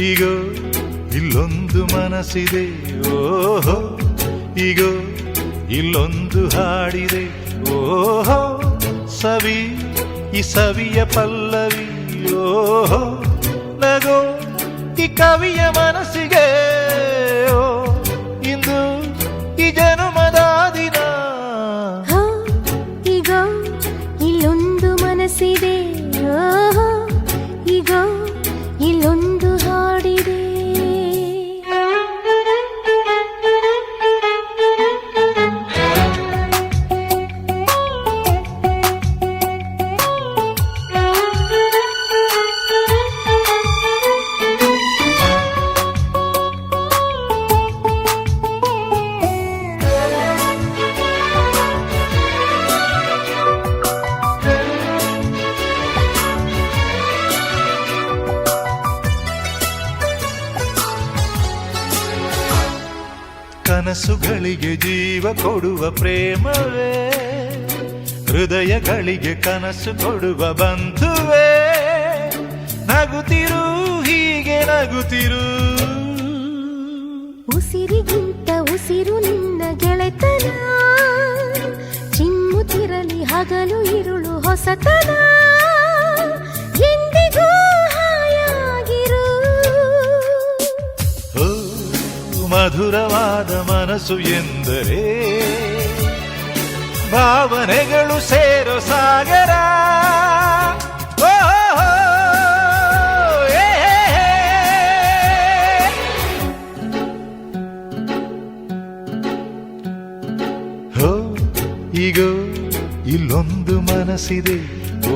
ಈಗೋ ಇಲ್ಲೊಂದು ಮನಸ್ಸಿದೆ, ಓಹೋ ಈಗೋ ಇಲ್ಲೊಂದು ಹಾಡಿದೆ, ಓಹೋ ಸವಿ ಈ ಸವಿಯ ಪಲ್ಲವಿ, ಓಹೋ ನಗೋ ಈ ಕವಿಯ ಮನಸ್ಸಿಗೆ, ಓ ಇಂದು ಈ ಜನುಮದ ದಿನ. ಈಗೋ ಇಲ್ಲೊಂದು ಮನಸ್ಸಿದೆ, ಓಹೋ ಈಗೋ ಇಲ್ಲೊಂದು ಹಾಡಿದೆ. ಕನಸುಗಳಿಗೆ ಜೀವ ಕೊಡುವ ಪ್ರೇಮವೇ, ಹೃದಯಗಳಿಗೆ ಕನಸು ಕೊಡುವ ಬಂಧುವೇ, ನಗುತ್ತಿರು ಹೀಗೆ ನಗುತ್ತಿರು. ಉಸಿರಿಗಿಂತ ಉಸಿರು ನಿನ್ನ ಗೆಳೆತನ, ಚಿಮ್ಮುತ್ತಿರಲಿ ಹಗಲು ಇರುಳು ಹೊಸತನ, ಎಂದಿಗೂ ಹಾಯಾಗಿರು. ಮಧುರವಾದ ಮನಸ್ಸು ಎಂದರೆ ಭಾವನೆಗಳು ಸೇರೋ ಸಾಗರ. ಈಗೋ ಇಲ್ಲೊಂದು ಮನಸ್ಸಿದೆ, ಓ